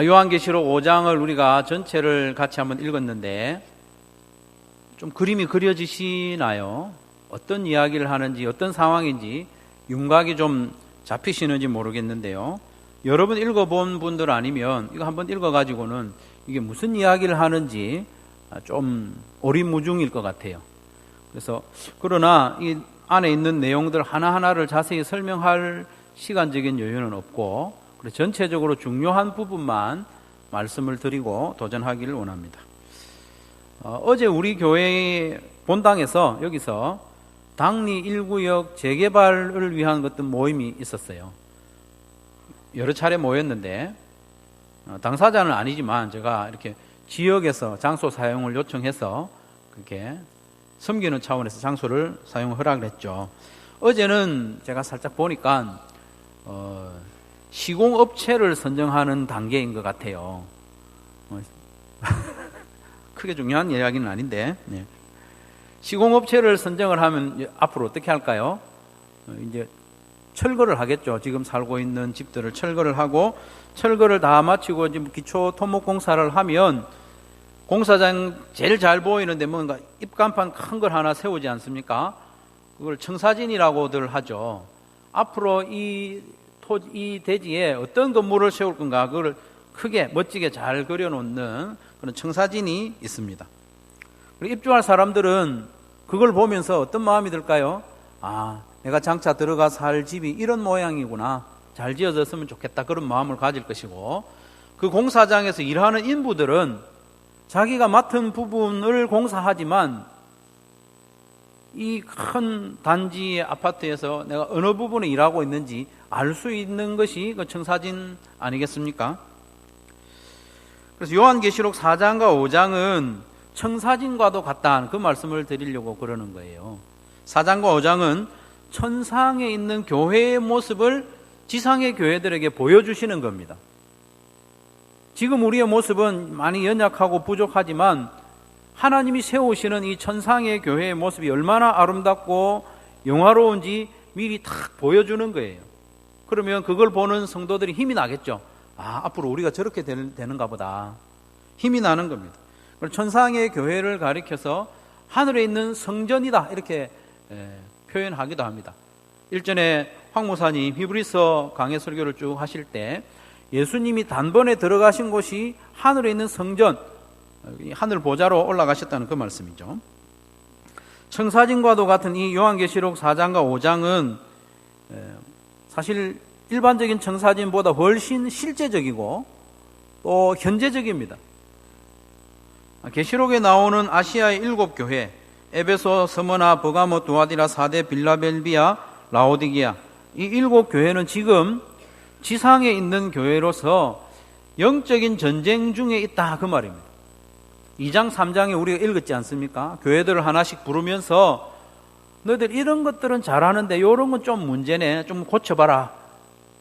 요한계시록 5장을 우리가 전체를 같이 한번 읽었는데 좀 그림이 그려지시나요? 어떤 이야기를 하는지, 어떤 상황인지 윤곽이 좀 잡히시는지 모르겠는데요. 여러분 읽어본 분들 아니면 이거 한번 읽어가지고는 이게 무슨 이야기를 하는지 좀 오리무중일 것 같아요. 그래서 그러나 이 안에 있는 내용들 하나하나를 자세히 설명할 시간적인 여유는 없고, 그래서 전체적으로 중요한 부분만 말씀을 드리고 도전하기를 원합니다. 어제 우리 교회 본당에서 여기서 당리 1구역 재개발을 위한 어떤 모임이 있었어요. 여러 차례 모였는데 당사자는 아니지만 제가 이렇게 지역에서 장소 사용을 요청해서 그렇게 섬기는 차원에서 장소를 사용 허락을 했죠. 어제는 제가 살짝 보니까 시공업체를 선정하는 단계인 것 같아요. 크게 중요한 이야기는 아닌데, 네. 시공업체를 선정을 하면 앞으로 어떻게 할까요? 이제 철거를 하겠죠. 지금 살고 있는 집들을 철거를 하고, 철거를 다 마치고 지금 기초 토목 공사를 하면 공사장 제일 잘 보이는데 뭔가 입간판 큰 걸 하나 세우지 않습니까? 그걸 청사진이라고들 하죠. 앞으로 이 대지에 어떤 건물을 세울 건가, 그걸 크게 멋지게 잘 그려놓는 그런 청사진이 있습니다. 그리고 입주할 사람들은 그걸 보면서 어떤 마음이 들까요? 아, 내가 장차 들어가 살 집이 이런 모양이구나, 잘 지어졌으면 좋겠다, 그런 마음을 가질 것이고, 그 공사장에서 일하는 인부들은 자기가 맡은 부분을 공사하지만 이 큰 단지의 아파트에서 내가 어느 부분에 일하고 있는지 알 수 있는 것이 그 청사진 아니겠습니까? 그래서 요한계시록 4장과 5장은 청사진과도 같다는 그 말씀을 드리려고 그러는 거예요. 4장과 5장은 천상에 있는 교회의 모습을 지상의 교회들에게 보여주시는 겁니다. 지금 우리의 모습은 많이 연약하고 부족하지만 하나님이 세우시는 이 천상의 교회의 모습이 얼마나 아름답고 영화로운지 미리 탁 보여주는 거예요. 그러면 그걸 보는 성도들이 힘이 나겠죠. 아, 앞으로 우리가 저렇게 되는가 보다. 힘이 나는 겁니다. 천상의 교회를 가리켜서 하늘에 있는 성전이다, 이렇게 표현하기도 합니다. 일전에 황 목사님 히브리서 강해 설교를 쭉 하실 때 예수님이 단번에 들어가신 곳이 하늘에 있는 성전, 하늘 보좌로 올라가셨다는 그 말씀이죠. 청사진과도 같은 이 요한계시록 4장과 5장은 사실 일반적인 청사진보다 훨씬 실제적이고 또 현재적입니다. 계시록에 나오는 아시아의 7교회, 에베소, 스무나, 버가모, 두아디라, 사데, 빌라델비아, 라오디게아, 이 7교회는 지금 지상에 있는 교회로서 영적인 전쟁 중에 있다, 그 말입니다. 2장 3장에 우리가 읽었지 않습니까? 교회들을 하나씩 부르면서 너희들 이런 것들은 잘하는데 이런 건 좀 문제네, 좀 고쳐봐라,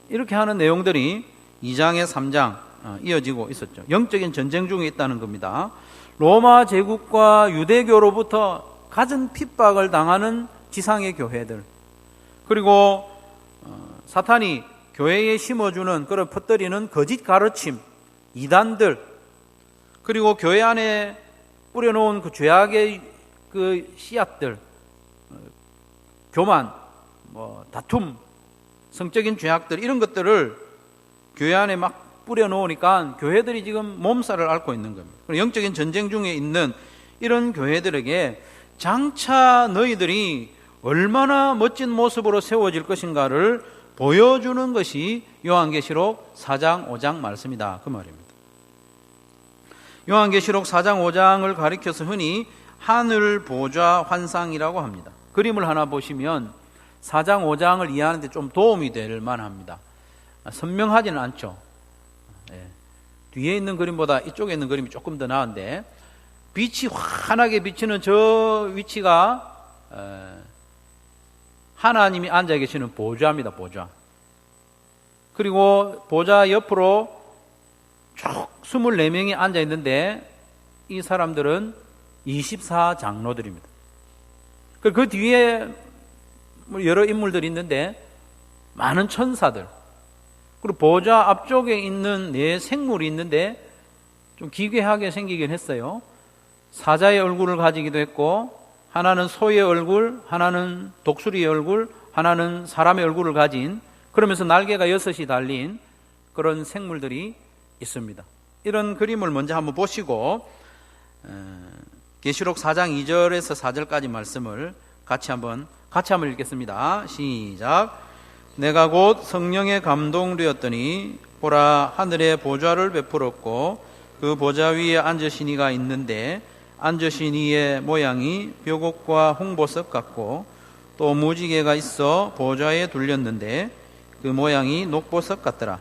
이렇게 하는 내용들이 2장에 3장 이어지고 있었죠. 영적인 전쟁 중에 있다는 겁니다. 로마 제국과 유대교로부터 갖은 핍박을 당하는 지상의 교회들, 그리고 사탄이 교회에 심어주는, 그런 퍼뜨리는 거짓 가르침, 이단들, 그리고 교회 안에 뿌려놓은 그 죄악의 그 씨앗들, 교만, 다툼, 성적인 죄악들, 이런 것들을 교회 안에 막 뿌려놓으니까 교회들이 지금 몸살을 앓고 있는 겁니다. 영적인 전쟁 중에 있는 이런 교회들에게 장차 너희들이 얼마나 멋진 모습으로 세워질 것인가를 보여주는 것이 요한계시록 4장 5장 말씀이다, 그 말입니다. 요한계시록 4장 5장을 가리켜서 흔히 하늘 보좌 환상이라고 합니다. 그림을 하나 보시면 4장 5장을 이해하는 데 좀 도움이 될 만합니다. 선명하지는 않죠. 뒤에 있는 그림보다 이쪽에 있는 그림이 조금 더 나은데, 빛이 환하게 비치는 저 위치가 하나님이 앉아 계시는 보좌입니다. 보좌. 그리고 보좌 옆으로 쭉 24명이 앉아 있는데 이 사람들은 24장로들입니다. 그 뒤에 여러 인물들이 있는데 많은 천사들, 그리고 보좌 앞쪽에 있는 네 생물이 있는데 좀 기괴하게 생기긴 했어요. 사자의 얼굴을 가지기도 했고, 하나는 소의 얼굴, 하나는 독수리의 얼굴, 하나는 사람의 얼굴을 가진, 그러면서 날개가 6이 달린 그런 생물들이 있습니다. 이런 그림을 먼저 한번 보시고 계시록 4장 2절에서 4절까지 말씀을 같이 한번 읽겠습니다. 시작. 내가 곧 성령에 감동되었더니 보라, 하늘에 보좌를 베풀었고 그 보좌 위에 앉으신 이가 있는데 앉으신 이의 모양이 벼곡과 홍보석 같고 또 무지개가 있어 보좌에 둘렸는데 그 모양이 녹보석 같더라.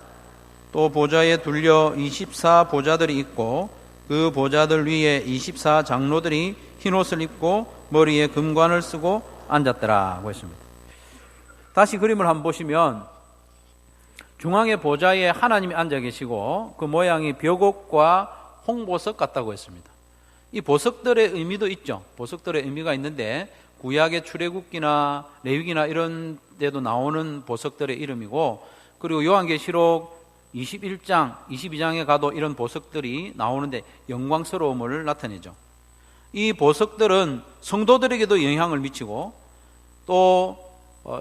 또 보좌에 둘려 24 보좌들이 있고 그 보좌들 위에 24 장로들이 흰옷을 입고 머리에 금관을 쓰고 앉았더라고 했습니다. 다시 그림을 한번 보시면 중앙의 보좌에 하나님이 앉아 계시고 그 모양이 벼곡과 홍보석 같다고 했습니다. 이 보석들의 의미도 있죠. 보석들의 의미가 있는데 구약의 출애굽기나 레위기나 이런 데도 나오는 보석들의 이름이고, 그리고 요한계시록 21장, 22장에 가도 이런 보석들이 나오는데 영광스러움을 나타내죠. 이 보석들은 성도들에게도 영향을 미치고 또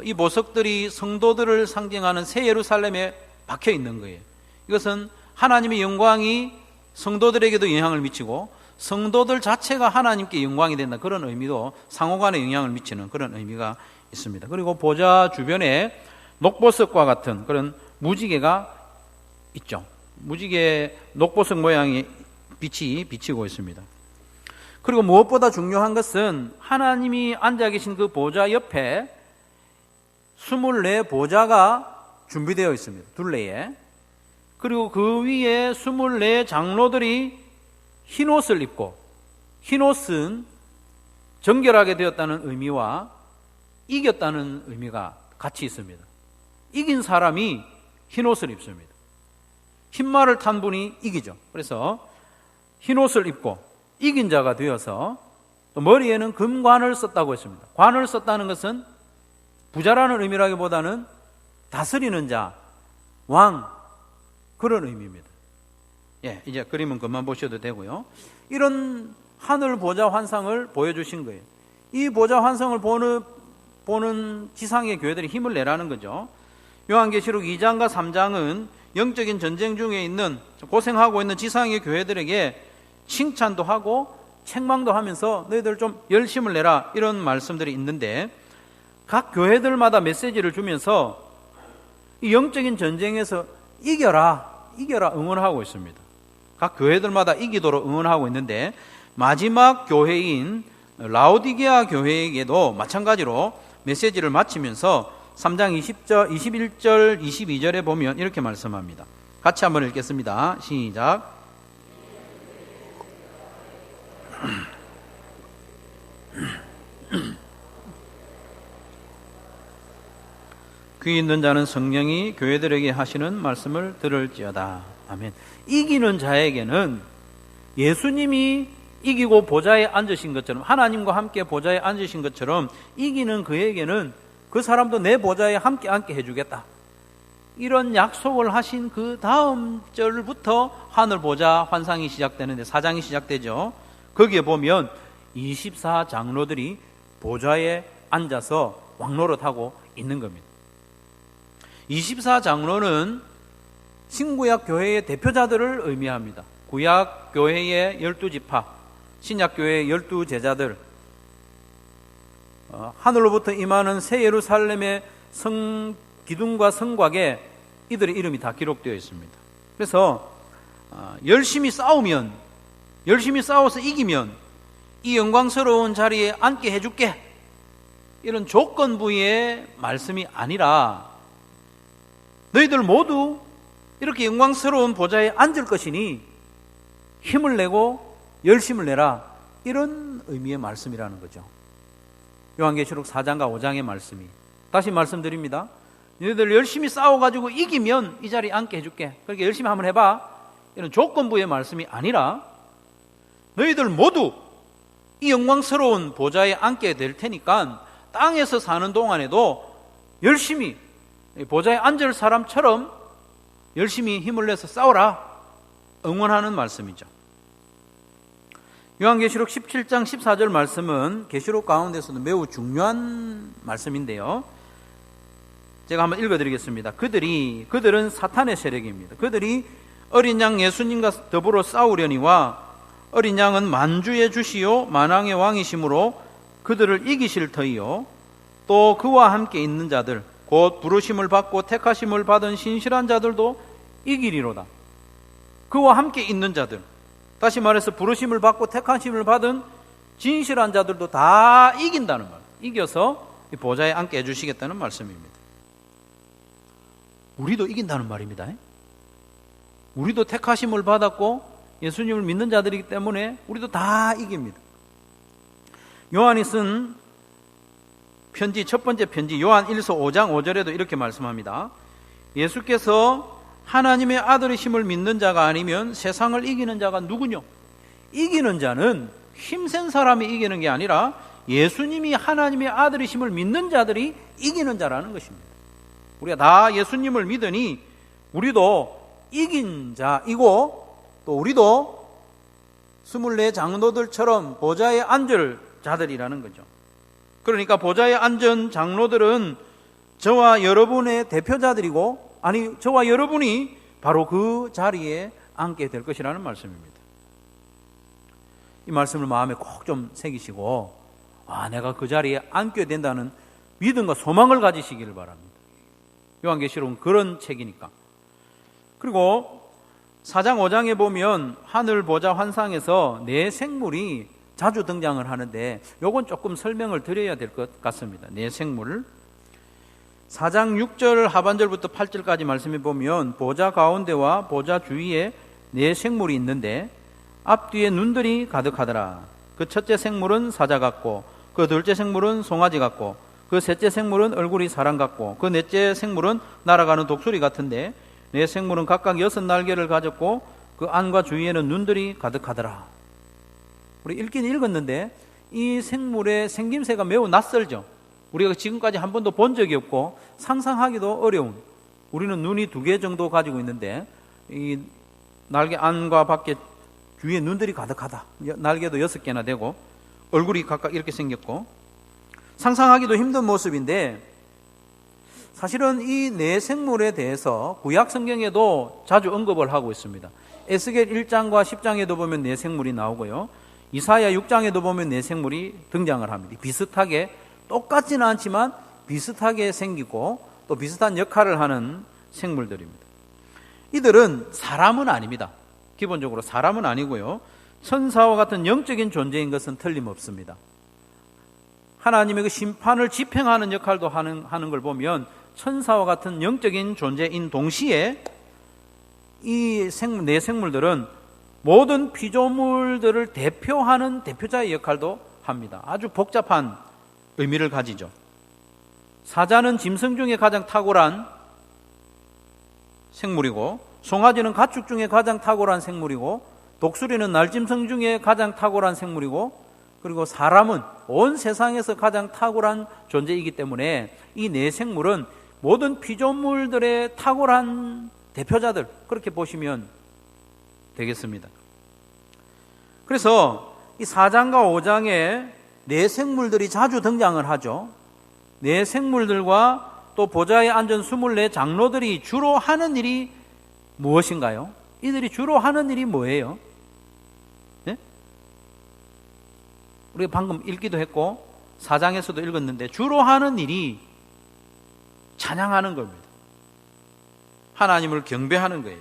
이 보석들이 성도들을 상징하는 새 예루살렘에 박혀 있는 거예요. 이것은 하나님의 영광이 성도들에게도 영향을 미치고 성도들 자체가 하나님께 영광이 된다, 그런 의미도 상호간에 영향을 미치는 그런 의미가 있습니다. 그리고 보좌 주변에 녹보석과 같은 그런 무지개가 있죠. 무지개 녹보석 모양의 빛이 비치고 있습니다. 그리고 무엇보다 중요한 것은 하나님이 앉아 계신 그 보좌 옆에 24 보좌가 준비되어 있습니다. 둘레에. 그리고 그 위에 24 장로들이 흰옷을 입고, 흰옷은 정결하게 되었다는 의미와 이겼다는 의미가 같이 있습니다. 이긴 사람이 흰옷을 입습니다. 흰말을 탄 분이 이기죠. 그래서 흰옷을 입고 이긴 자가 되어서 또 머리에는 금관을 썼다고 했습니다. 관을 썼다는 것은 부자라는 의미라기보다는 다스리는 자, 왕, 그런 의미입니다. 예, 이제 그림은 그만 보셔도 되고요. 이런 하늘 보좌 환상을 보여주신 거예요. 이 보좌 환상을 보는 지상의 교회들이 힘을 내라는 거죠. 요한계시록 2장과 3장은 영적인 전쟁 중에 있는, 고생하고 있는 지상의 교회들에게 칭찬도 하고 책망도 하면서 너희들 좀 열심을 내라, 이런 말씀들이 있는데 각 교회들마다 메시지를 주면서 이 영적인 전쟁에서 이겨라 응원하고 있습니다. 각 교회들마다 이기도록 응원하고 있는데 마지막 교회인 라오디게아 교회에게도 마찬가지로 메시지를 마치면서 3장 20절, 21절, 22절에 보면 이렇게 말씀합니다. 같이 한번 읽겠습니다. 시작. 귀 있는 자는 성령이 교회들에게 하시는 말씀을 들을지어다. 아멘. 이기는 자에게는 예수님이 이기고 보좌에 앉으신 것처럼, 하나님과 함께 보좌에 앉으신 것처럼 이기는 그에게는 그 사람도 내 보좌에 함께 앉게 해주겠다, 이런 약속을 하신 그 다음 절부터 하늘 보좌 환상이 시작되는데 4장이 시작되죠. 거기에 보면 24 장로들이 보좌에 앉아서 왕노릇하고 있는 겁니다. 24 장로는 신구약 교회의 대표자들을 의미합니다. 구약 교회의 12지파, 신약 교회의 12제자들, 하늘로부터 임하는 새 예루살렘의 기둥과 성곽에 이들의 이름이 다 기록되어 있습니다. 그래서 열심히 싸우면, 열심히 싸워서 이기면 이 영광스러운 자리에 앉게 해줄게, 이런 조건부의 말씀이 아니라 너희들 모두 이렇게 영광스러운 보좌에 앉을 것이니 힘을 내고 열심을 내라, 이런 의미의 말씀이라는 거죠. 요한계시록 4장과 5장의 말씀이, 다시 말씀드립니다. 너희들 열심히 싸워가지고 이기면 이 자리에 앉게 해줄게, 그렇게 열심히 한번 해봐, 이런 조건부의 말씀이 아니라 너희들 모두 이 영광스러운 보좌에 앉게 될 테니까 땅에서 사는 동안에도 열심히 보좌에 앉을 사람처럼 열심히 힘을 내서 싸워라, 응원하는 말씀이죠. 요한계시록 17장 14절 말씀은 계시록 가운데서도 매우 중요한 말씀인데요, 제가 한번 읽어드리겠습니다. 그들은 사탄의 세력입니다. 그들이 어린 양 예수님과 더불어 싸우려니와 어린 양은 만주의 주시요 만왕의 왕이시므로 그들을 이기실 터이요 또 그와 함께 있는 자들 곧 부르심을 받고 택하심을 받은 신실한 자들도 이기리로다. 그와 함께 있는 자들, 다시 말해서 부르심을 받고 택하심을 받은 진실한 자들도 다 이긴다는 말, 이겨서 보좌에 앉게 해주시겠다는 말씀입니다. 우리도 이긴다는 말입니다. 우리도 택하심을 받았고 예수님을 믿는 자들이기 때문에 우리도 다 이깁니다. 요한이 쓴 편지, 첫 번째 편지 요한 1서 5장 5절에도 이렇게 말씀합니다. 예수께서 하나님의 아들이심을 믿는 자가 아니면 세상을 이기는 자가 누구뇨? 이기는 자는 힘센 사람이 이기는 게 아니라 예수님이 하나님의 아들이심을 믿는 자들이 이기는 자라는 것입니다. 우리가 다 예수님을 믿으니 우리도 이긴 자이고 또 우리도 24 장로들처럼 보좌에 앉을 자들이라는 거죠. 그러니까 보좌에 앉은 장로들은 저와 여러분의 대표자들이고, 아니 저와 여러분이 바로 그 자리에 앉게 될 것이라는 말씀입니다. 이 말씀을 마음에 꼭 좀 새기시고, 내가 그 자리에 앉게 된다는 믿음과 소망을 가지시기를 바랍니다. 요한계시록은 그런 책이니까. 그리고 4장 5장에 보면 하늘 보좌 환상에서 네 생물이 자주 등장을 하는데 요건 조금 설명을 드려야 될 것 같습니다. 네 생물. 4장 6절 하반절부터 8절까지 말씀해 보면 보좌 가운데와 보좌 주위에 네 생물이 있는데 앞뒤에 눈들이 가득하더라. 그 첫째 생물은 사자 같고 그 둘째 생물은 송아지 같고 그 셋째 생물은 얼굴이 사람 같고 그 넷째 생물은 날아가는 독수리 같은데 네 생물은 각각 6날개를 가졌고 그 안과 주위에는 눈들이 가득하더라. 우리 읽긴 읽었는데 이 생물의 생김새가 매우 낯설죠. 우리가 지금까지 한 번도 본 적이 없고 상상하기도 어려운, 우리는 눈이 2개 정도 가지고 있는데 이 날개 안과 밖에 주위에 눈들이 가득하다. 날개도 6개나 되고 얼굴이 각각 이렇게 생겼고 상상하기도 힘든 모습인데, 사실은 이 네 생물에 대해서 구약 성경에도 자주 언급을 하고 있습니다. 에스겔 1장과 10장에도 보면 네 생물이 나오고요, 이사야 6장에도 보면 네 생물이 등장을 합니다. 비슷하게, 똑같지는 않지만 비슷하게 생기고 또 비슷한 역할을 하는 생물들입니다. 이들은 사람은 아닙니다. 기본적으로 사람은 아니고요, 천사와 같은 영적인 존재인 것은 틀림없습니다. 하나님의 그 심판을 집행하는 역할도 하는 걸 보면 천사와 같은 영적인 존재인 동시에 이 네 생물들은 모든 피조물들을 대표하는 대표자의 역할도 합니다. 아주 복잡한 의미를 가지죠. 사자는 짐승 중에 가장 탁월한 생물이고, 송아지는 가축 중에 가장 탁월한 생물이고, 독수리는 날짐승 중에 가장 탁월한 생물이고, 그리고 사람은 온 세상에서 가장 탁월한 존재이기 때문에 이 네 생물은 모든 피조물들의 탁월한 대표자들, 그렇게 보시면 되겠습니다. 그래서 이 4장과 5장에 네 생물들이 자주 등장을 하죠. 네 생물들과 또 보좌에 앉은 24 장로들이 주로 하는 일이 무엇인가요? 이들이 주로 하는 일이 뭐예요? 네? 우리가 방금 읽기도 했고 4장에서도 읽었는데 주로 하는 일이 찬양하는 겁니다. 하나님을 경배하는 거예요.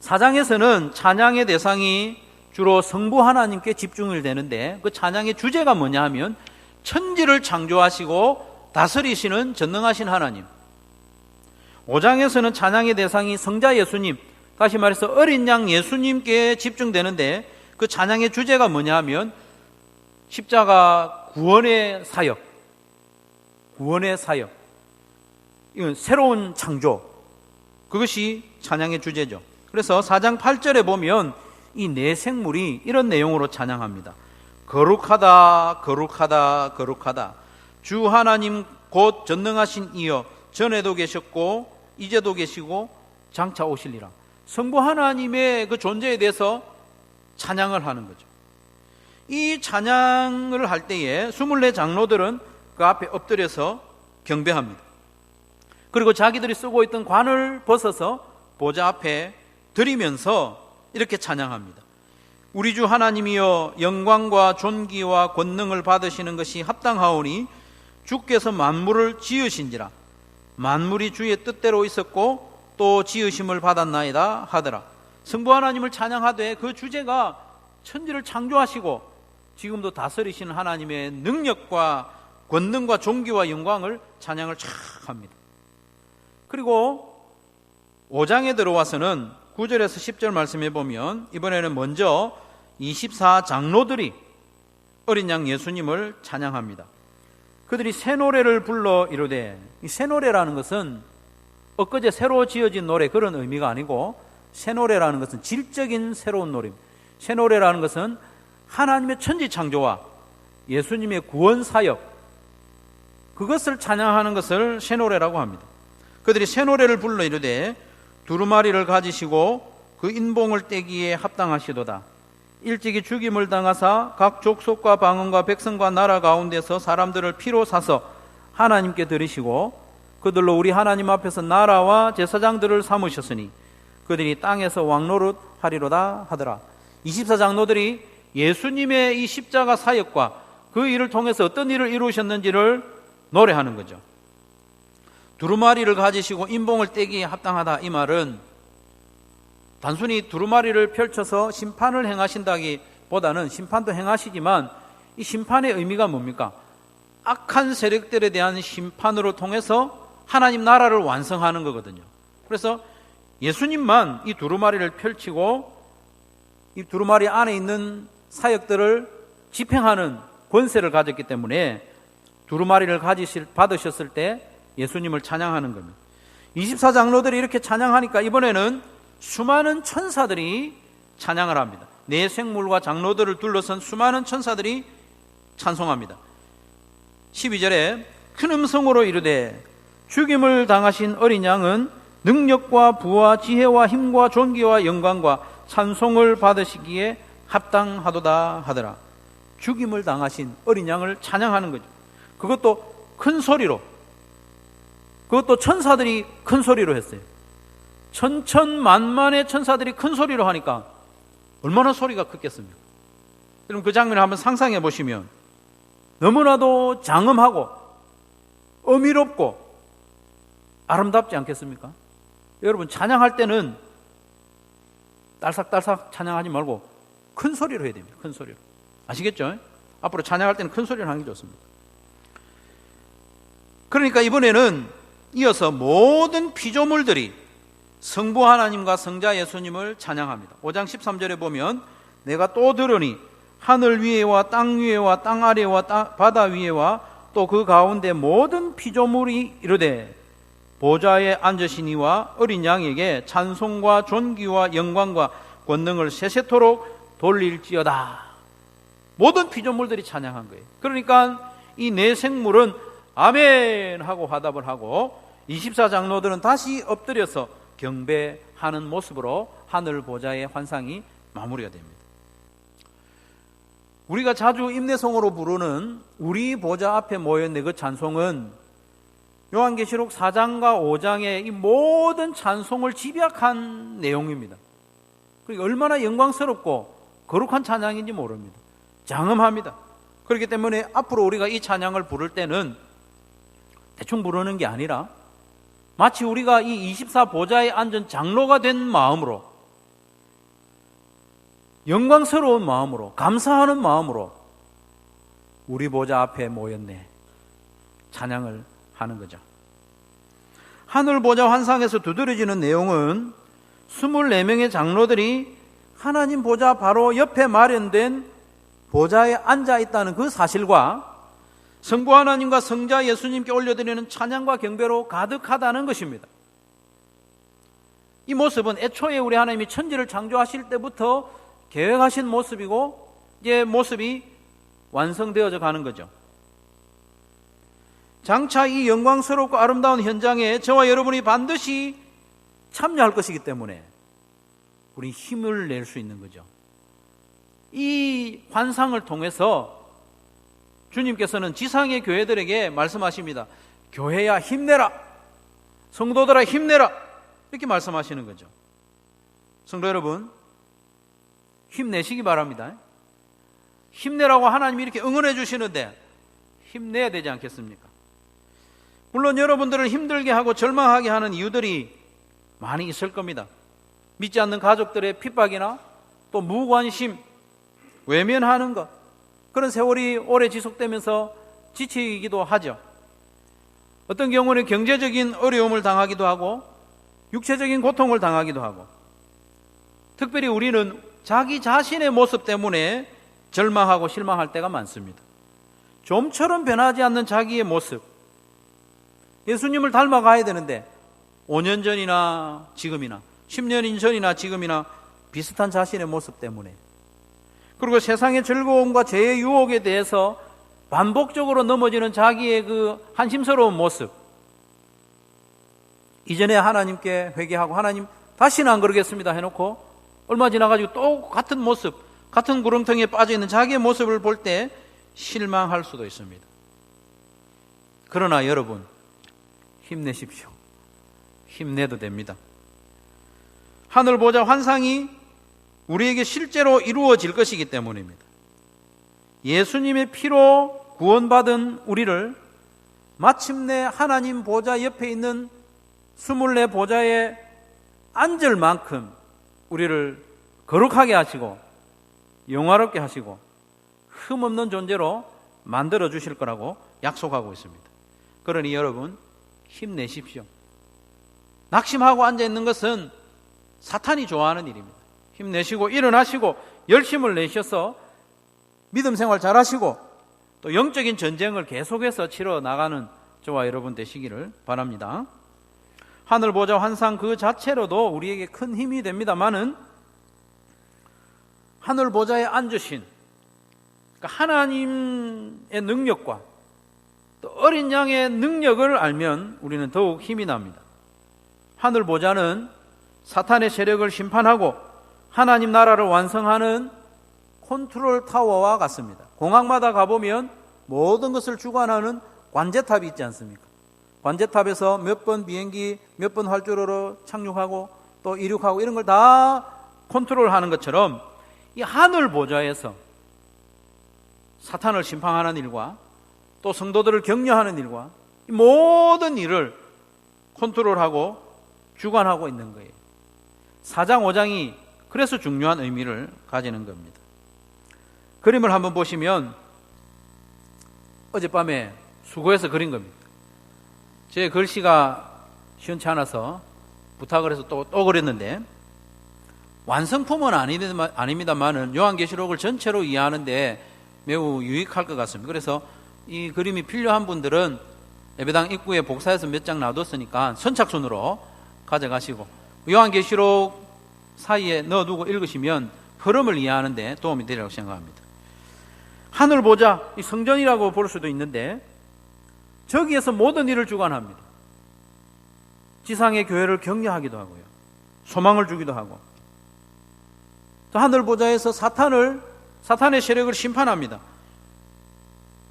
4장에서는 찬양의 대상이 주로 성부 하나님께 집중이 되는데 그 찬양의 주제가 뭐냐 하면 천지를 창조하시고 다스리시는 전능하신 하나님. 5장에서는 찬양의 대상이 성자 예수님, 다시 말해서 어린 양 예수님께 집중되는데 그 찬양의 주제가 뭐냐 하면 십자가 구원의 사역, 구원의 사역, 이건 새로운 창조, 그것이 찬양의 주제죠. 그래서 4장 8절에 보면 이 네 생물이 이런 내용으로 찬양합니다. 거룩하다 거룩하다 거룩하다 주 하나님 곧 전능하신 이여 전에도 계셨고 이제도 계시고 장차 오실리라. 성부 하나님의 그 존재에 대해서 찬양을 하는 거죠. 이 찬양을 할 때에 24 장로들은 그 앞에 엎드려서 경배합니다. 그리고 자기들이 쓰고 있던 관을 벗어서 보좌 앞에 드리면서 이렇게 찬양합니다. 우리 주 하나님이여, 영광과 존귀와 권능을 받으시는 것이 합당하오니 주께서 만물을 지으신지라. 만물이 주의 뜻대로 있었고 또 지으심을 받았나이다 하더라. 성부 하나님을 찬양하되 그 주제가 천지를 창조하시고 지금도 다스리시는 하나님의 능력과 권능과 존귀와 영광을 찬양을 쫙 합니다. 그리고 5장에 들어와서는 9절에서 10절 말씀해 보면 이번에는 먼저 24 장로들이 어린 양 예수님을 찬양합니다. 그들이 새 노래를 불러 이르되, 이 새 노래라는 것은 엊그제 새로 지어진 노래 그런 의미가 아니고, 새 노래라는 것은 질적인 새로운 노래입니다. 새 노래라는 것은 하나님의 천지 창조와 예수님의 구원 사역, 그것을 찬양하는 것을 새 노래라고 합니다. 그들이 새 노래를 불러 이르되 두루마리를 가지시고 그 인봉을 떼기에 합당하시도다. 일찍이 죽임을 당하사 각 족속과 방언과 백성과 나라 가운데서 사람들을 피로 사서 하나님께 드리시고 그들로 우리 하나님 앞에서 나라와 제사장들을 삼으셨으니 그들이 땅에서 왕노릇 하리로다 하더라. 24장로들이 예수님의 이 십자가 사역과 그 일을 통해서 어떤 일을 이루셨는지를 노래하는 거죠. 두루마리를 가지시고 인봉을 떼기에 합당하다, 이 말은 단순히 두루마리를 펼쳐서 심판을 행하신다기보다는 심판도 행하시지만 이 심판의 의미가 뭡니까? 악한 세력들에 대한 심판으로 통해서 하나님 나라를 완성하는 거거든요. 그래서 예수님만 이 두루마리를 펼치고 이 두루마리 안에 있는 사역들을 집행하는 권세를 가졌기 때문에 두루마리를 받으셨을 때 예수님을 찬양하는 겁니다. 24장로들이 이렇게 찬양하니까 이번에는 수많은 천사들이 찬양을 합니다. 네 생물과 장로들을 둘러선 수많은 천사들이 찬송합니다. 12절에 큰 음성으로 이르되 죽임을 당하신 어린 양은 능력과 부와 지혜와 힘과 존귀와 영광과 찬송을 받으시기에 합당하도다 하더라. 죽임을 당하신 어린 양을 찬양하는 거죠. 그것도 큰 소리로, 그것도 천사들이 큰 소리로 했어요. 천천만만의 천사들이 큰 소리로 하니까 얼마나 소리가 컸겠습니까? 여러분 그 장면을 한번 상상해 보시면 너무나도 장엄하고 어미롭고 아름답지 않겠습니까? 여러분 찬양할 때는 딸싹딸싹 찬양하지 말고 큰 소리로 해야 됩니다. 큰 소리로. 아시겠죠? 앞으로 찬양할 때는 큰 소리로 하는 게 좋습니다. 그러니까 이번에는 이어서 모든 피조물들이 성부 하나님과 성자 예수님을 찬양합니다. 5장 13절에 보면 내가 또 들으니 하늘 위에와 땅 위에와 땅 아래와 바다 위에와 또 그 가운데 모든 피조물이 이르되 보좌에 앉으신 이와 어린 양에게 찬송과 존귀와 영광과 권능을 세세토록 돌릴지어다. 모든 피조물들이 찬양한 거예요. 그러니까 이 네 생물은 아멘 하고 화답을 하고 24장로들은 다시 엎드려서 경배하는 모습으로 하늘 보좌의 환상이 마무리가 됩니다. 우리가 자주 임내성으로 부르는 우리 보좌 앞에 모여있는 그 찬송은 요한계시록 4장과 5장의 이 모든 찬송을 집약한 내용입니다. 그러니까 얼마나 영광스럽고 거룩한 찬양인지 모릅니다. 장엄합니다. 그렇기 때문에 앞으로 우리가 이 찬양을 부를 때는 대충 부르는 게 아니라 마치 우리가 이 24보좌에 앉은 장로가 된 마음으로, 영광스러운 마음으로, 감사하는 마음으로 우리 보좌 앞에 모였네 찬양을 하는 거죠. 하늘 보좌 환상에서 두드러지는 내용은 24명의 장로들이 하나님 보좌 바로 옆에 마련된 보좌에 앉아 있다는 그 사실과 성부 하나님과 성자 예수님께 올려드리는 찬양과 경배로 가득하다는 것입니다. 이 모습은 애초에 우리 하나님이 천지를 창조하실 때부터 계획하신 모습이고 이제 모습이 완성되어져 가는 거죠. 장차 이 영광스럽고 아름다운 현장에 저와 여러분이 반드시 참여할 것이기 때문에 우리 힘을 낼 수 있는 거죠. 이 환상을 통해서 주님께서는 지상의 교회들에게 말씀하십니다. 교회야 힘내라, 성도들아 힘내라, 이렇게 말씀하시는 거죠. 성도 여러분, 힘내시기 바랍니다. 힘내라고 하나님이 이렇게 응원해 주시는데 힘내야 되지 않겠습니까? 물론 여러분들을 힘들게 하고 절망하게 하는 이유들이 많이 있을 겁니다. 믿지 않는 가족들의 핍박이나 또 무관심, 외면하는 것, 그런 세월이 오래 지속되면서 지치기도 하죠. 어떤 경우는 경제적인 어려움을 당하기도 하고 육체적인 고통을 당하기도 하고, 특별히 우리는 자기 자신의 모습 때문에 절망하고 실망할 때가 많습니다. 좀처럼 변하지 않는 자기의 모습, 예수님을 닮아가야 되는데 5년 전이나 지금이나 10년 전이나 지금이나 비슷한 자신의 모습 때문에, 그리고 세상의 즐거움과 죄의 유혹에 대해서 반복적으로 넘어지는 자기의 그 한심스러운 모습, 이전에 하나님께 회개하고 하나님 다시는 안 그러겠습니다 해놓고 얼마 지나가지고 또 같은 모습, 같은 구렁텅이에 빠져있는 자기의 모습을 볼 때 실망할 수도 있습니다. 그러나 여러분, 힘내십시오. 힘내도 됩니다. 하늘 보자 환상이 우리에게 실제로 이루어질 것이기 때문입니다. 예수님의 피로 구원받은 우리를 마침내 하나님 보좌 옆에 있는 24 보좌에 앉을 만큼 우리를 거룩하게 하시고 영화롭게 하시고 흠없는 존재로 만들어 주실 거라고 약속하고 있습니다. 그러니 여러분, 힘내십시오. 낙심하고 앉아있는 것은 사탄이 좋아하는 일입니다. 힘내시고 일어나시고 열심을 내셔서 믿음 생활 잘하시고 또 영적인 전쟁을 계속해서 치러 나가는 저와 여러분 되시기를 바랍니다. 하늘 보자 환상 그 자체로도 우리에게 큰 힘이 됩니다만은, 하늘 보좌에 앉으신 그러니까 하나님의 능력과 또 어린 양의 능력을 알면 우리는 더욱 힘이 납니다. 하늘 보좌는 사탄의 세력을 심판하고 하나님 나라를 완성하는 컨트롤 타워와 같습니다. 공항마다 가보면 모든 것을 주관하는 관제탑이 있지 않습니까? 관제탑에서 몇 번 비행기, 몇 번 활주로로 착륙하고 또 이륙하고 이런 걸 다 컨트롤하는 것처럼 이 하늘 보좌에서 사탄을 심판하는 일과 또 성도들을 격려하는 일과 이 모든 일을 컨트롤하고 주관하고 있는 거예요. 4장 5장이 그래서 중요한 의미를 가지는 겁니다. 그림을 한번 보시면 어젯밤에 수고해서 그린 겁니다. 제 글씨가 시원치 않아서 부탁을 해서 또 그렸는데, 완성품은 아닙니다만은 요한계시록을 전체로 이해하는데 매우 유익할 것 같습니다. 그래서 이 그림이 필요한 분들은 예배당 입구에 복사해서 몇 장 놔뒀으니까 선착순으로 가져가시고 요한계시록 사이에 넣어두고 읽으시면 흐름을 이해하는데 도움이 되리라고 생각합니다. 하늘 보자, 이 성전이라고 볼 수도 있는데 저기에서 모든 일을 주관합니다. 지상의 교회를 격려하기도 하고요, 소망을 주기도 하고, 또 하늘 보좌에서 사탄의 세력을 심판합니다.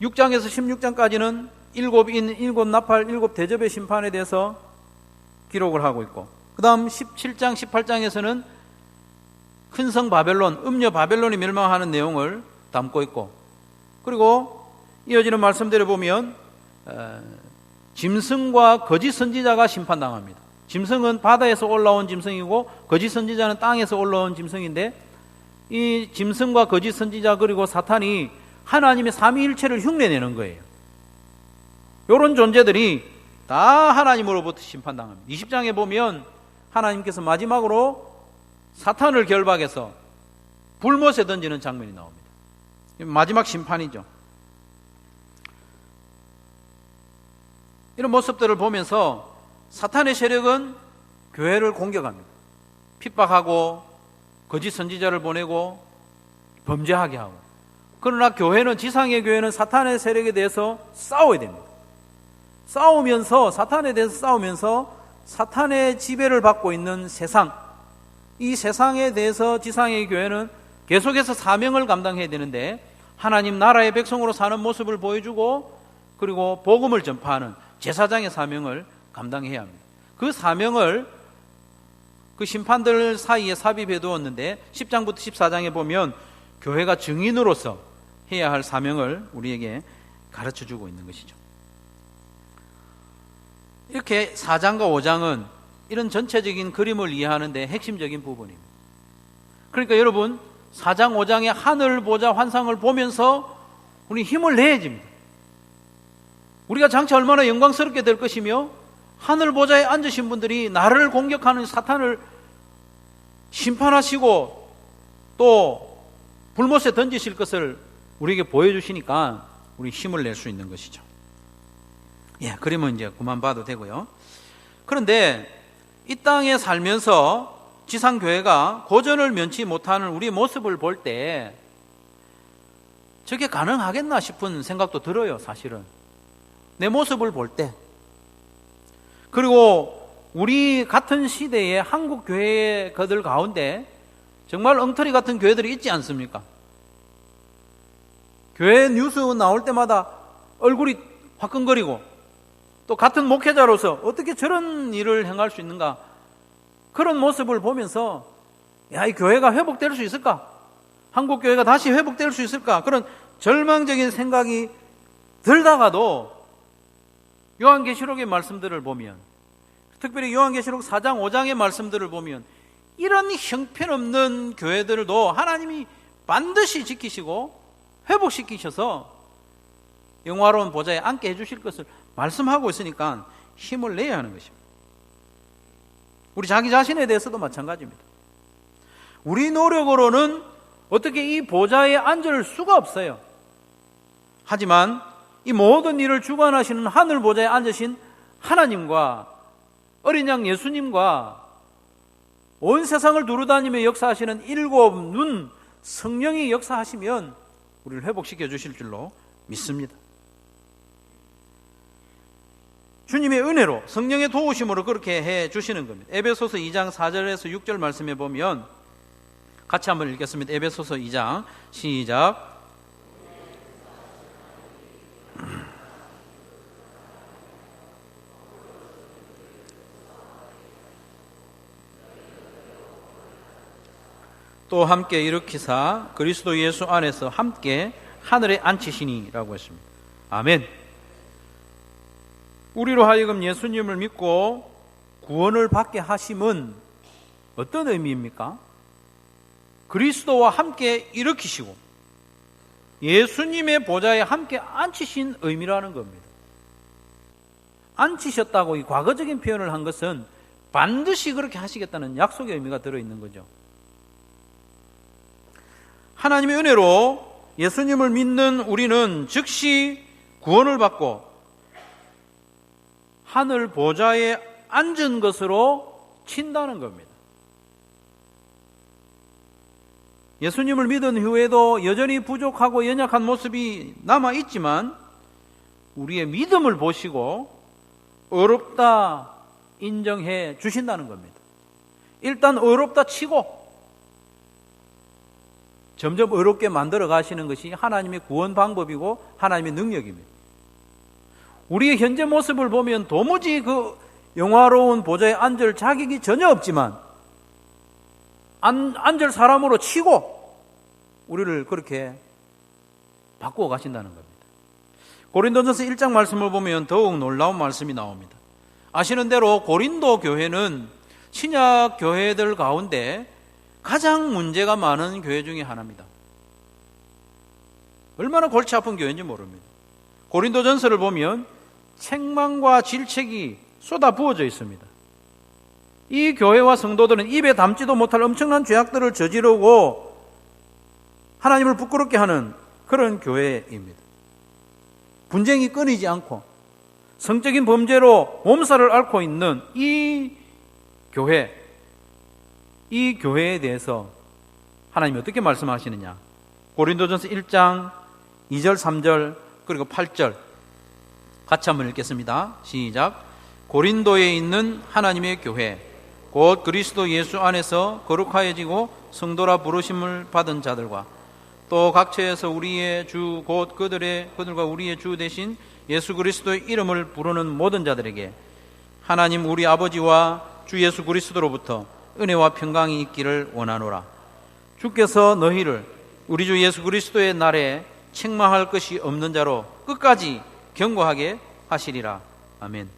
6장에서 16장까지는 7인, 7나팔, 7대접의 심판에 대해서 기록을 하고 있고, 그 다음 17장, 18장에서는 큰 성 바벨론, 음녀 바벨론이 멸망하는 내용을 담고 있고, 그리고 이어지는 말씀대로 보면 짐승과 거짓 선지자가 심판당합니다. 짐승은 바다에서 올라온 짐승이고 거짓 선지자는 땅에서 올라온 짐승인데, 이 짐승과 거짓 선지자 그리고 사탄이 하나님의 삼위일체를 흉내내는 거예요. 이런 존재들이 다 하나님으로부터 심판당합니다. 20장에 보면 하나님께서 마지막으로 사탄을 결박해서 불못에 던지는 장면이 나옵니다. 마지막 심판이죠. 이런 모습들을 보면서 사탄의 세력은 교회를 공격합니다. 핍박하고 거짓 선지자를 보내고 범죄하게 하고, 그러나 교회는, 지상의 교회는 사탄의 세력에 대해서 싸워야 됩니다. 싸우면서, 사탄에 대해서 싸우면서 사탄의 지배를 받고 있는 세상, 이 세상에 대해서 지상의 교회는 계속해서 사명을 감당해야 되는데, 하나님 나라의 백성으로 사는 모습을 보여주고 그리고 복음을 전파하는 제사장의 사명을 감당해야 합니다. 그 사명을 그 심판들 사이에 삽입해 두었는데 10장부터 14장에 보면 교회가 증인으로서 해야 할 사명을 우리에게 가르쳐주고 있는 것이죠. 이렇게 4장과 5장은 이런 전체적인 그림을 이해하는데 핵심적인 부분입니다. 그러니까 여러분 4장 5장의 하늘 보좌 환상을 보면서 우리 힘을 내야 됩니다. 우리가 장차 얼마나 영광스럽게 될 것이며 하늘 보좌에 앉으신 분들이 나를 공격하는 사탄을 심판하시고 또 불못에 던지실 것을 우리에게 보여주시니까 우리 힘을 낼 수 있는 것이죠. 그림은 이제 그만 봐도 되고요. 그런데 이 땅에 살면서 지상교회가 고전을 면치 못하는 우리의 모습을 볼 때 저게 가능하겠나 싶은 생각도 들어요. 사실은 내 모습을 볼 때. 그리고 우리 같은 시대의 한국 교회의 그들 가운데 정말 엉터리 같은 교회들이 있지 않습니까? 교회 뉴스 나올 때마다 얼굴이 화끈거리고 또 같은 목회자로서 어떻게 저런 일을 행할 수 있는가, 그런 모습을 보면서 이 교회가 회복될 수 있을까? 한국 교회가 다시 회복될 수 있을까? 그런 절망적인 생각이 들다가도 요한계시록의 말씀들을 보면, 특별히 요한계시록 4장 5장의 말씀들을 보면 이런 형편없는 교회들도 하나님이 반드시 지키시고 회복시키셔서 영화로운 보좌에 앉게 해주실 것을 말씀하고 있으니까 힘을 내야 하는 것입니다. 우리 자기 자신에 대해서도 마찬가지입니다. 우리 노력으로는 어떻게 이 보좌에 앉을 수가 없어요. 하지만 이 모든 일을 주관하시는 하늘 보좌에 앉으신 하나님과 어린 양 예수님과 온 세상을 두루다니며 역사하시는 일곱 눈 성령이 역사하시면 우리를 회복시켜 주실 줄로 믿습니다. 주님의 은혜로 성령의 도우심으로 그렇게 해 주시는 겁니다. 에베소서 2장 4절에서 6절 말씀해 보면 같이 한번 읽겠습니다. 에베소서 2장 시작. 또 함께 일으키사 그리스도 예수 안에서 함께 하늘에 앉히시니라고 했습니다. 아멘. 우리로 하여금 예수님을 믿고 구원을 받게 하심은 어떤 의미입니까? 그리스도와 함께 일으키시고 예수님의 보좌에 함께 앉히신 의미라는 겁니다. 앉히셨다고 이 과거적인 표현을 한 것은 반드시 그렇게 하시겠다는 약속의 의미가 들어있는 거죠. 하나님의 은혜로 예수님을 믿는 우리는 즉시 구원을 받고 하늘 보좌에 앉은 것으로 친다는 겁니다. 예수님을 믿은 후에도 여전히 부족하고 연약한 모습이 남아있지만 우리의 믿음을 보시고 어렵다 인정해 주신다는 겁니다. 일단 어렵다 치고 점점 어렵게 만들어 가시는 것이 하나님의 구원 방법이고 하나님의 능력입니다. 우리의 현재 모습을 보면 도무지 그 영화로운 보좌에 앉을 자격이 전혀 없지만 앉을 사람으로 치고 우리를 그렇게 바꾸어 가신다는 겁니다. 고린도전서 1장 말씀을 보면 더욱 놀라운 말씀이 나옵니다. 아시는 대로 고린도 교회는 신약 교회들 가운데 가장 문제가 많은 교회 중에 하나입니다. 얼마나 골치 아픈 교회인지 모릅니다. 고린도전서를 보면 책망과 질책이 쏟아 부어져 있습니다. 이 교회와 성도들은 입에 담지도 못할 엄청난 죄악들을 저지르고 하나님을 부끄럽게 하는 그런 교회입니다. 분쟁이 끊이지 않고 성적인 범죄로 몸살을 앓고 있는 이 교회에 대해서 하나님이 어떻게 말씀하시느냐? 고린도전서 1장 2절 3절 그리고 8절 같이 한번 읽겠습니다. 시작. 고린도에 있는 하나님의 교회 곧 그리스도 예수 안에서 거룩하여지고 성도라 부르심을 받은 자들과 또 각처에서 우리의 주 곧 그들과 우리의 주 대신 예수 그리스도의 이름을 부르는 모든 자들에게 하나님 우리 아버지와 주 예수 그리스도로부터 은혜와 평강이 있기를 원하노라. 주께서 너희를 우리 주 예수 그리스도의 날에 책망할 것이 없는 자로 끝까지 견고하게 하시리라. 아멘.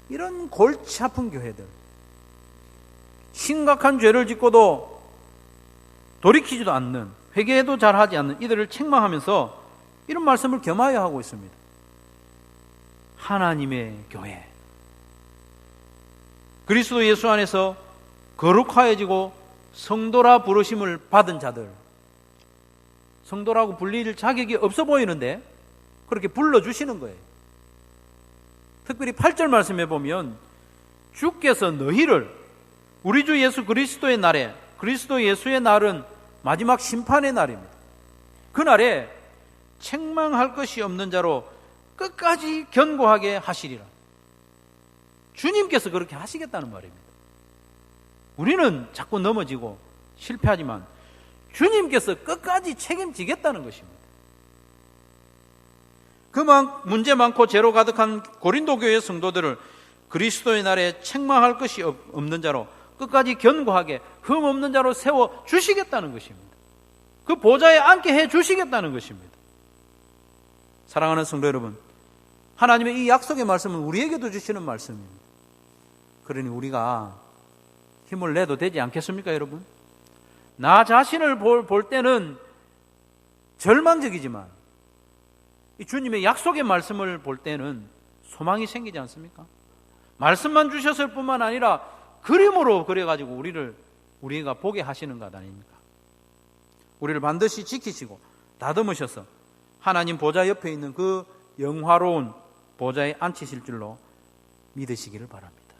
이런 골치 아픈 교회들, 심각한 죄를 짓고도 돌이키지도 않는, 회개도 잘하지 않는 이들을 책망하면서 이런 말씀을 겸하여 하고 있습니다. 하나님의 교회, 그리스도 예수 안에서 거룩하여지고 성도라 부르심을 받은 자들, 성도라고 불릴 자격이 없어 보이는데 그렇게 불러주시는 거예요. 특별히 8절 말씀에 보면 주께서 너희를 우리 주 예수 그리스도의 날에, 그리스도 예수의 날은 마지막 심판의 날입니다. 그날에 책망할 것이 없는 자로 끝까지 견고하게 하시리라. 주님께서 그렇게 하시겠다는 말입니다. 우리는 자꾸 넘어지고 실패하지만 주님께서 끝까지 책임지겠다는 것입니다. 문제 많고 죄로 가득한 고린도 교회 성도들을 그리스도의 날에 책망할 것이 없는 자로 끝까지 견고하게 흠 없는 자로 세워 주시겠다는 것입니다. 그 보좌에 앉게 해 주시겠다는 것입니다. 사랑하는 성도 여러분, 하나님의 이 약속의 말씀은 우리에게도 주시는 말씀입니다. 그러니 우리가 힘을 내도 되지 않겠습니까, 여러분? 나 자신을 볼 때는 절망적이지만 이 주님의 약속의 말씀을 볼 때는 소망이 생기지 않습니까? 말씀만 주셨을 뿐만 아니라 그림으로 그려가지고 우리가 보게 하시는 것 아닙니까? 우리를 반드시 지키시고 다듬으셔서 하나님 보좌 옆에 있는 그 영화로운 보좌에 앉히실 줄로 믿으시기를 바랍니다.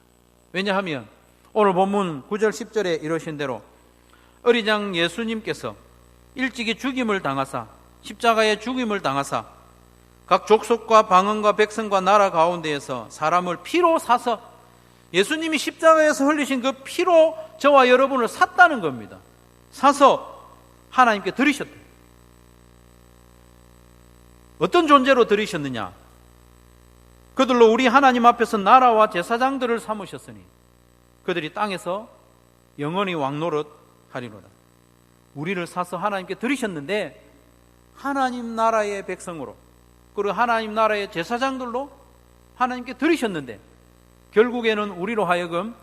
왜냐하면 오늘 본문 9절 10절에 이러신 대로 어리장 예수님께서 일찍이 죽임을 당하사 십자가에 죽임을 당하사 각 족속과 방언과 백성과 나라 가운데에서 사람을 피로 사서 예수님이 십자가에서 흘리신 그 피로 저와 여러분을 샀다는 겁니다. 사서 하나님께 드리셨다. 어떤 존재로 드리셨느냐? 그들로 우리 하나님 앞에서 나라와 제사장들을 삼으셨으니 그들이 땅에서 영원히 왕노릇 하리로다. 우리를 사서 하나님께 드리셨는데 하나님 나라의 백성으로 그리고 하나님 나라의 제사장들로 하나님께 드리셨는데 결국에는 우리로 하여금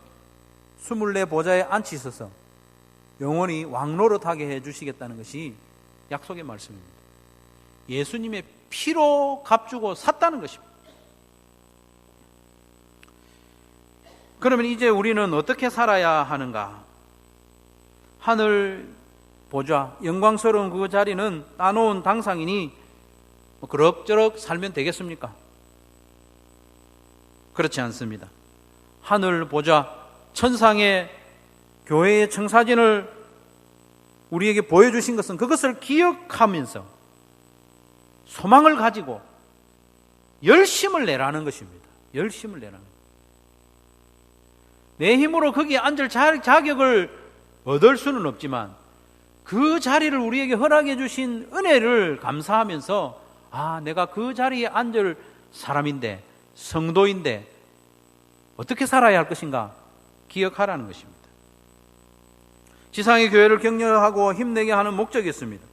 24 보좌에 앉히셔서 영원히 왕노릇하게 해주시겠다는 것이 약속의 말씀입니다. 예수님의 피로 값주고 샀다는 것입니다. 그러면 이제 우리는 어떻게 살아야 하는가? 하늘 보좌, 영광스러운 그 자리는 따놓은 당상이니 그럭저럭 살면 되겠습니까? 그렇지 않습니다. 하늘 보좌, 천상의 교회의 청사진을 우리에게 보여주신 것은 그것을 기억하면서 소망을 가지고 열심을 내라는 것입니다. 열심을 내라는 것입니다. 내 힘으로 거기에 앉을 자격을 얻을 수는 없지만 그 자리를 우리에게 허락해 주신 은혜를 감사하면서 내가 그 자리에 앉을 사람인데, 성도인데 어떻게 살아야 할 것인가 기억하라는 것입니다. 지상의 교회를 격려하고 힘내게 하는 목적이 있습니다.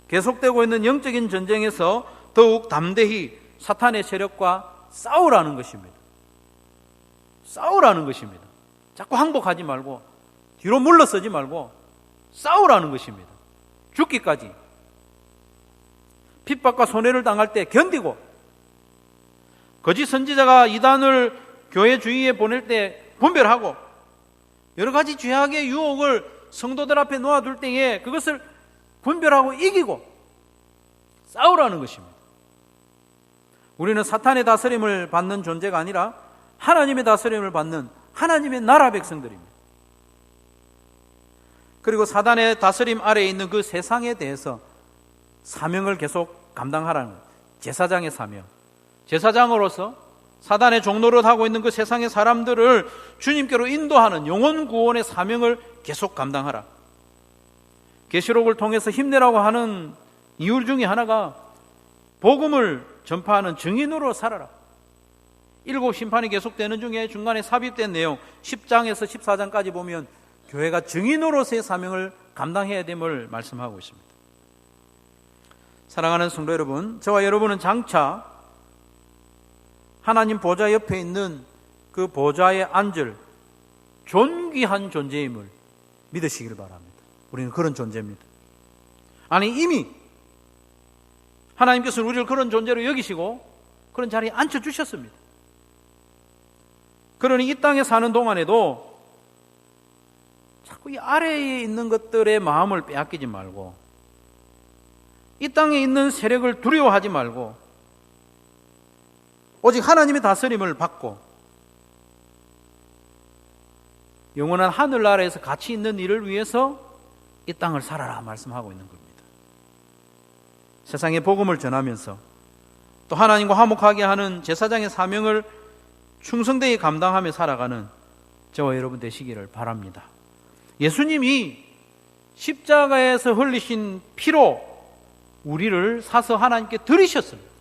계속되고 있는 영적인 전쟁에서 더욱 담대히 사탄의 세력과 싸우라는 것입니다. 싸우라는 것입니다. 자꾸 항복하지 말고 뒤로 물러서지 말고 싸우라는 것입니다. 죽기까지. 핍박과 손해를 당할 때 견디고, 거짓 선지자가 이단을 교회 주위에 보낼 때 분별하고, 여러 가지 죄악의 유혹을 성도들 앞에 놓아둘 때에 그것을 분별하고 이기고 싸우라는 것입니다. 우리는 사탄의 다스림을 받는 존재가 아니라 하나님의 다스림을 받는 하나님의 나라 백성들입니다. 그리고 사단의 다스림 아래에 있는 그 세상에 대해서 사명을 계속 감당하라는 거예요. 제사장의 사명, 제사장으로서 사단의 종노릇 하고 있는 그 세상의 사람들을 주님께로 인도하는 영혼 구원의 사명을 계속 감당하라. 계시록을 통해서 힘내라고 하는 이유 중에 하나가 복음을 전파하는 증인으로 살아라. 7 심판이 계속되는 중에 중간에 삽입된 내용 10장에서 14장까지 보면 교회가 증인으로서의 사명을 감당해야 됨을 말씀하고 있습니다. 사랑하는 성도 여러분, 저와 여러분은 장차 하나님 보좌 옆에 있는 그 보좌에 앉을 존귀한 존재임을 믿으시길 바랍니다. 우리는 그런 존재입니다. 아니, 이미 하나님께서는 우리를 그런 존재로 여기시고 그런 자리에 앉혀주셨습니다. 그러니 이 땅에 사는 동안에도 자꾸 이 아래에 있는 것들의 마음을 빼앗기지 말고, 이 땅에 있는 세력을 두려워하지 말고, 오직 하나님의 다스림을 받고 영원한 하늘나라에서 가치 있는 일을 위해서 이 땅을 살아라 말씀하고 있는 겁니다. 세상에 복음을 전하면서 또 하나님과 화목하게 하는 제사장의 사명을 충성되게 감당하며 살아가는 저와 여러분 되시기를 바랍니다. 예수님이 십자가에서 흘리신 피로 우리를 사서 하나님께 드리셨습니다.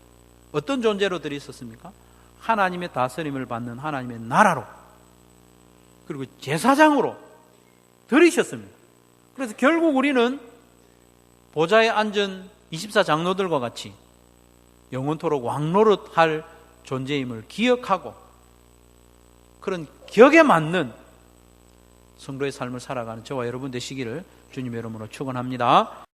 어떤 존재로 드리셨습니까? 하나님의 다스림을 받는 하나님의 나라로, 그리고 제사장으로 드리셨습니다. 그래서 결국 우리는 보좌에 앉은 24장로들과 같이 영원토록 왕노릇할 존재임을 기억하고 그런 기억에 맞는 성도의 삶을 살아가는 저와 여러분 되시기를 주님의 이름으로 축원합니다.